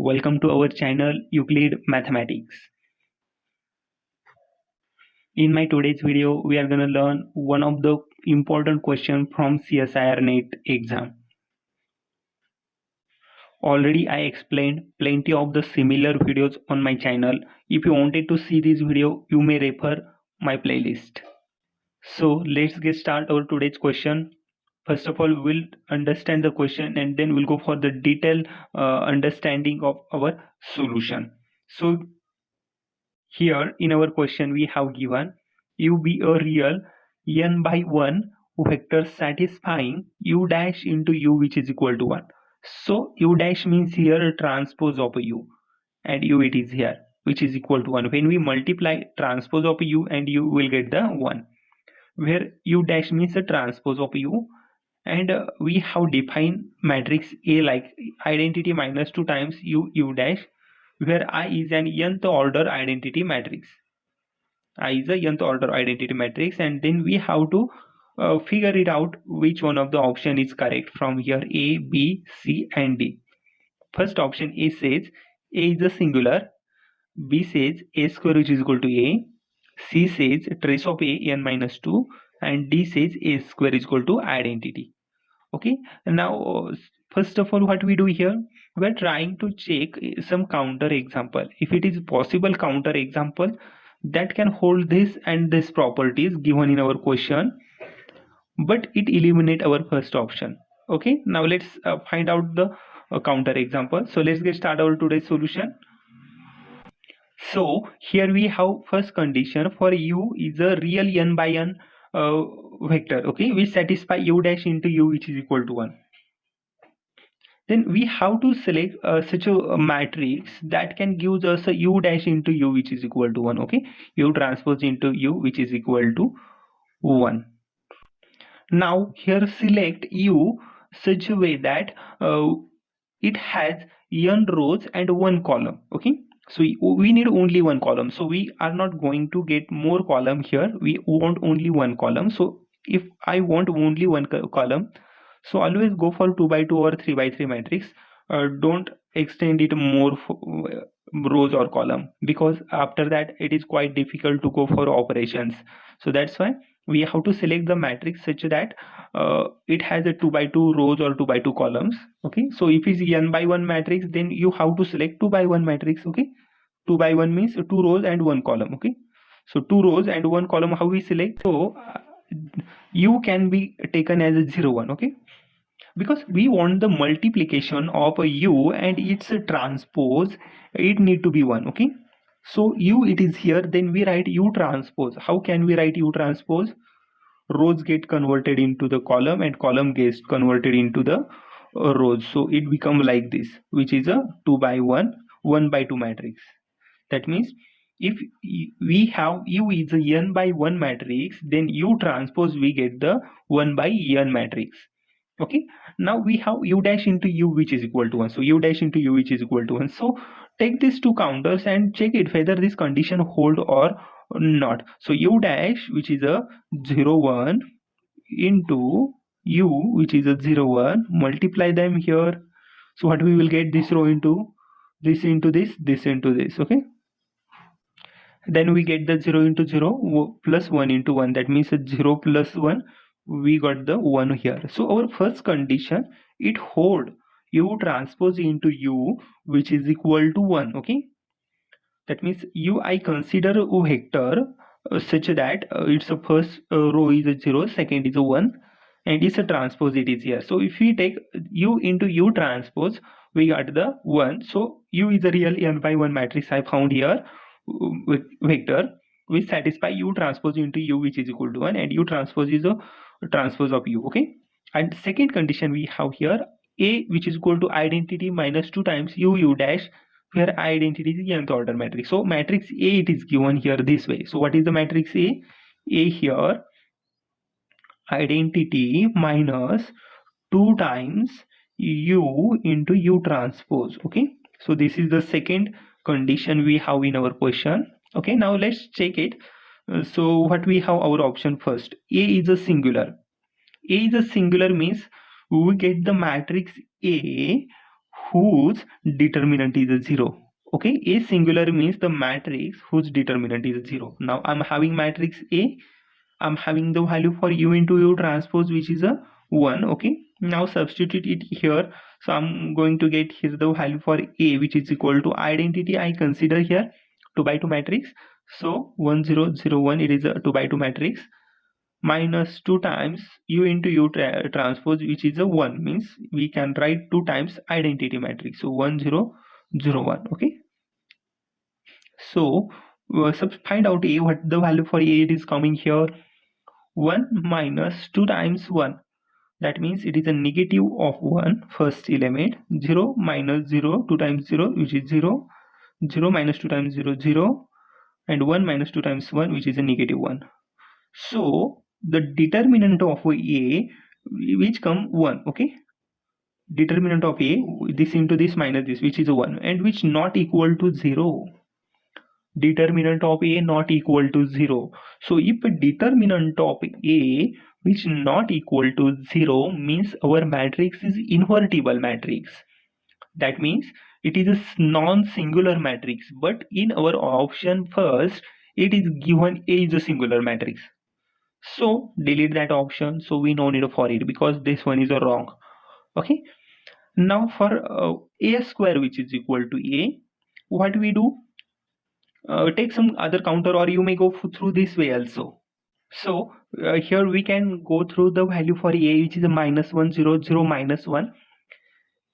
Welcome to our channel Euclid Mathematics. In my today's video, we are going to learn one of the important questions from CSIR NET exam. Already I explained plenty of the similar videos on my channel. If you wanted to see this video, you may refer my playlist. So let's get started our today's question. First of all, we'll understand the question and then we'll go for the detailed understanding of our solution. So here in our question we have given u be a real n by 1 vector satisfying u dash into u which is equal to 1. So u dash means here a transpose of u and u it is here which is equal to 1. When we multiply transpose of u and u will get the 1, where u dash means a transpose of u, and we have defined matrix A like identity minus 2 times u dash, where I is an nth order identity matrix. I is a nth order identity matrix, and then we have to figure it out which one of the option is correct from here A, B, C and D. First option A says A is a singular, B says A square which is equal to A, C says trace of A n minus 2, and D says A square is equal to identity. Okay, now first of all what we do here, we're trying to check some counter example. If it is possible counter example that can hold this and this properties given in our question, but it eliminate our first option. Okay, now let's find out the counter example. So let's get started our today's solution. So here we have first condition for u is a real n by n vector, okay, which satisfy u dash into u which is equal to 1. Then we have to select such a matrix that can give us a u dash into u which is equal to 1. Okay, u transpose into u which is equal to 1. Now here select u such a way that it has n rows and 1 column. Okay, so we need only 1 column, so we are not going to get more column here. We want only 1 column. So if I want only 1 column, so always go for 2 by 2 or 3 by 3 matrix. Don't extend it more rows or column, because after that it is quite difficult to go for operations. So that's why we have to select the matrix such that it has a 2 by 2 rows or 2 by 2 columns. Okay, so if it's n by 1 matrix, then you have to select 2 by 1 matrix. Okay, 2 by 1 means 2 rows and 1 column. Okay, so 2 rows and 1 column, how we select? So u can be taken as a 0 1. Okay, because we want the multiplication of a u and its transpose, it need to be 1. Okay, so u it is here, then we write u transpose. How can we write u transpose? Rows get converted into the column and column gets converted into the rows, so it become like this, which is a 2 by 1 1 by 2 matrix. That means if we have u is a n by 1 matrix, then u transpose we get the 1 by n matrix. Okay, now we have u dash into u which is equal to 1. So u dash into u which is equal to 1. So take these two counters and check it whether this condition hold or not. So u dash which is a 0 1 into u which is a 0 1, multiply them here. So what we will get, this row into this into this into this. Okay, then we get the 0 into 0 plus 1 into 1, that means 0 plus 1, we got the 1 here. So our first condition, it hold u transpose into u which is equal to 1. Okay, that means u I consider a vector such that its first row is a 0, second is a 1, and it's a transpose, it is here. So if we take u into u transpose, we got the 1. So u is a real n by 1 matrix I found here, vector which satisfy u transpose into u which is equal to 1, and u transpose is a transpose of u. Okay, and second condition we have here, a which is equal to identity minus 2 times u dash, where identity is the nth order matrix. So matrix A it is given here this way. So what is the matrix A? A here identity minus 2 times u into u transpose. Okay, so this is the second condition we have in our question. Okay, now let's check it. So what we have, our option first, A is a singular. A is a singular means we get the matrix A whose determinant is a 0. Okay, A singular means the matrix whose determinant is 0. Now I'm having matrix A, I'm having the value for U into U transpose which is a 1. Okay, now substitute it here. So I'm going to get here the value for A which is equal to identity. I consider here 2 by 2 matrix. So 1 0 0 1, it is a 2 by 2 matrix, minus 2 times U into U transpose which is a 1, means we can write 2 times identity matrix. So 1 0 0 1. Okay, so find out A, what the value for A it is coming here. 1 minus 2 times 1, that means it is a negative of 1 first element. 0 minus 0, 2 times 0 which is 0, 0 minus 2 times 0 0, and 1 minus 2 times 1 which is a negative 1. So the determinant of A which come 1. Okay, determinant of A, this into this minus this which is a 1, and which not equal to 0. Determinant of A not equal to 0. So if determinant of A which not equal to 0 means our matrix is invertible matrix. That means it is a non-singular matrix, but in our option first it is given A is a singular matrix. So delete that option. So we no need for it because this one is a wrong. Okay. Now for A square which is equal to A, what we do? Take some other counter, or you may go through this way also. So here we can go through the value for A which is a minus 1 0 0 minus 1.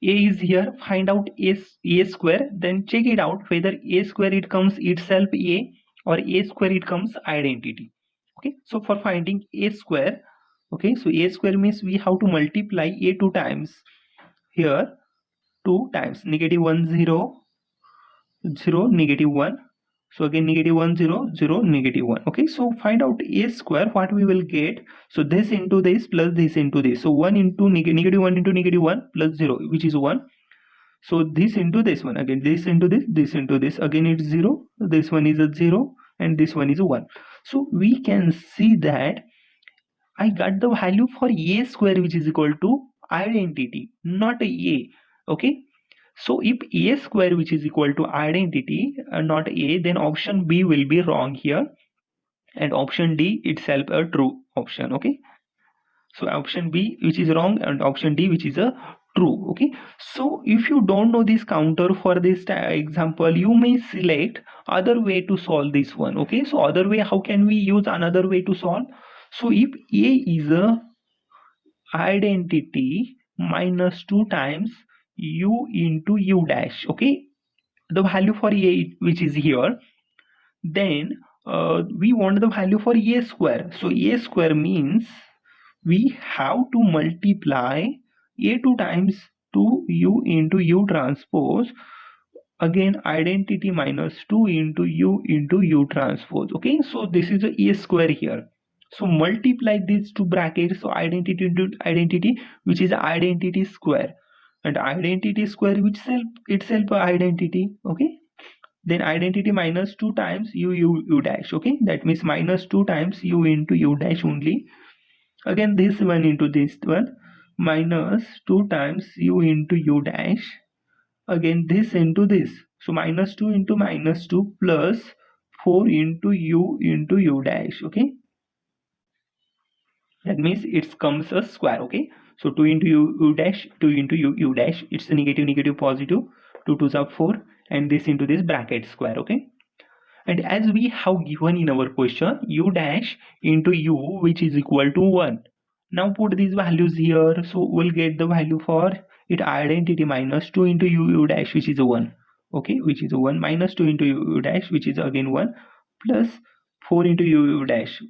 A is here, find out A square, then check it out whether A square it comes itself A or A square it comes identity. Okay, so for finding A square, okay, so A square means we have to multiply A 2 times. Here 2 times negative 1 0 0 negative 1. So again negative 1 0 0 negative 1. Okay, so find out A square, what we will get. So this into this plus this into this. So 1 into negative 1 into negative 1 plus 0 which is 1. So this into this one, again this into this into this, again it's 0, this one is a 0, and this one is a 1. So we can see that I got the value for A square which is equal to identity, not A. Okay, so if A square which is equal to identity, not A, then option B will be wrong here, and option D itself a true option. Okay, so option B which is wrong and option D which is a true. Okay, so if you don't know this counter for this example, you may select other way to solve this one. Okay, so other way, how can we use another way to solve? So if A is a identity minus 2 times U into U dash, okay, the value for A which is here, then we want the value for A square. So A square means we have to multiply A 2 times 2U into U transpose, again identity minus 2 into U transpose. Okay, so this is a square here. So multiply these two brackets, so identity into identity which is identity square, and identity square which itself identity. Okay, then identity minus 2 times U dash. Okay, that means minus 2 times U into U dash only. Again this one into this one, minus 2 times U into U dash, again this into this, so minus 2 into minus 2 plus 4 into U dash. Okay, that means it comes a square. Okay, so 2 into U dash, 2 into U dash, it's a negative negative positive, 2 2s are 4, and this into this bracket square. Okay, and as we have given in our question, U dash into U which is equal to 1. Now put these values here, so we'll get the value for it identity minus 2 into U dash which is a 1. Okay, which is a 1, minus 2 into U dash which is again 1, plus 4 into U dash,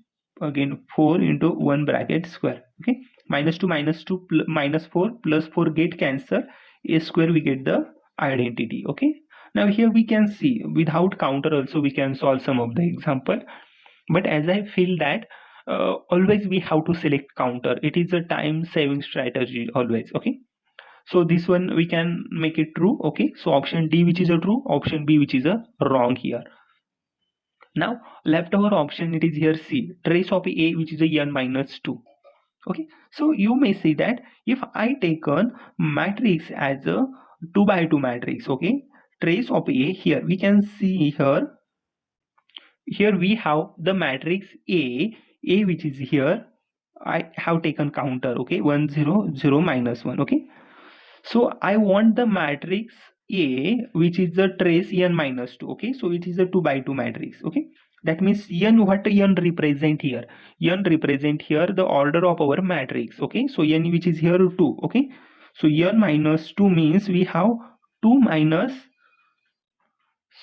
again 4 into 1 bracket square. Okay, minus 2 minus 2 minus 4 plus 4 get cancel, A square we get the identity. Okay, now here we can see without counter also we can solve some of the example, but as I feel that always we have to select counter. It is a time saving strategy always. Okay, so this one we can make it true. Okay, so option D which is a true, option B which is a wrong here. Now leftover option, it is here C, trace of A which is a n minus 2. Okay, so you may see that if I take a matrix as a 2 by 2 matrix. Okay, trace of A, here we can see here we have the matrix A which is here. I have taken counter, okay, 1 0 0 minus 1. Okay, so I want the matrix A which is the trace n minus 2. Okay, so it is a 2 by 2 matrix. Okay, that means n, what n represent here? N represent here the order of our matrix. Okay, so n which is here 2. Okay, so n minus 2 means we have 2 minus.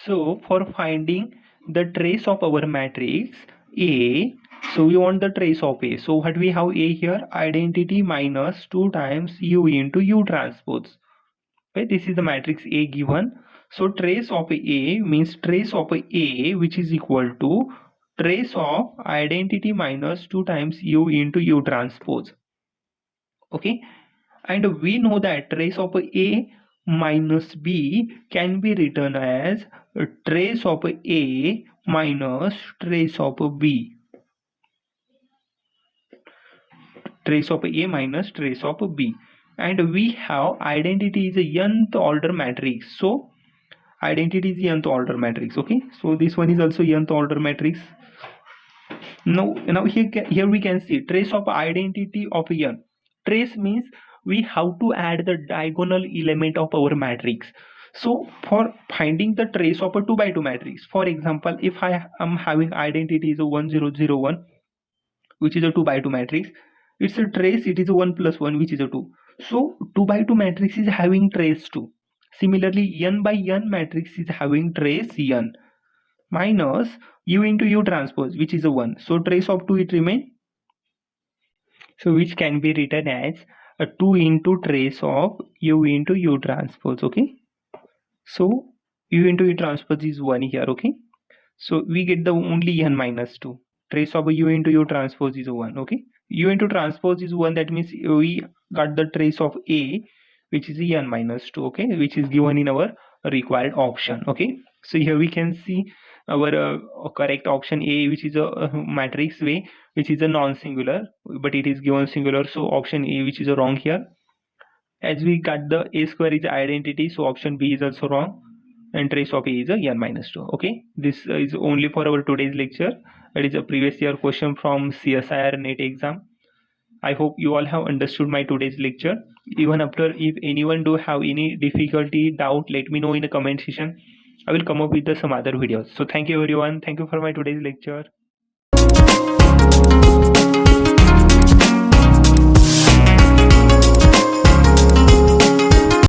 So for finding the trace of our matrix A, so we want the trace of A. So what we have A here? Identity minus 2 times U into U transpose. Okay, this is the matrix A given. So trace of A means trace of A which is equal to trace of identity minus 2 times U into U transpose. Okay, and we know that trace of A minus B can be written as trace of A minus trace of B. Trace of A minus trace of B. And we have identity is a nth order matrix. So identity is the nth order matrix. Okay, so this one is also nth order matrix. Now here we can see trace of identity of n. Trace means we have to add the diagonal element of our matrix. So for finding the trace of a 2 by 2 matrix, for example, if I am having identity is a 1 0 0 1, which is a 2 by 2 matrix, its a trace, it is a 1 plus 1, which is a 2. So 2 by 2 matrix is having trace 2. Similarly, n by n matrix is having trace n minus U into U transpose, which is a 1. So trace of 2 it remain. So which can be written as a 2 into trace of U into U transpose. Okay, so U into U transpose is 1 here. Okay, so we get the only n minus 2. Trace of U into U transpose is 1. Okay, U into transpose is 1, that means we got the trace of A which is n minus 2. Okay, which is given in our required option. Okay, so here we can see our correct option A, which is a matrix way, which is a non-singular, but it is given singular, so option A which is a wrong here. As we got the A square is identity, so option B is also wrong, and trace of A is a n minus 2. Okay, this is only for our today's lecture. It is a previous year question from CSIR NET exam. I hope you all have understood my today's lecture. Even after, if anyone do have any difficulty, doubt, let me know in the comment section. I will come up with some other videos. So thank you everyone. Thank you for my today's lecture.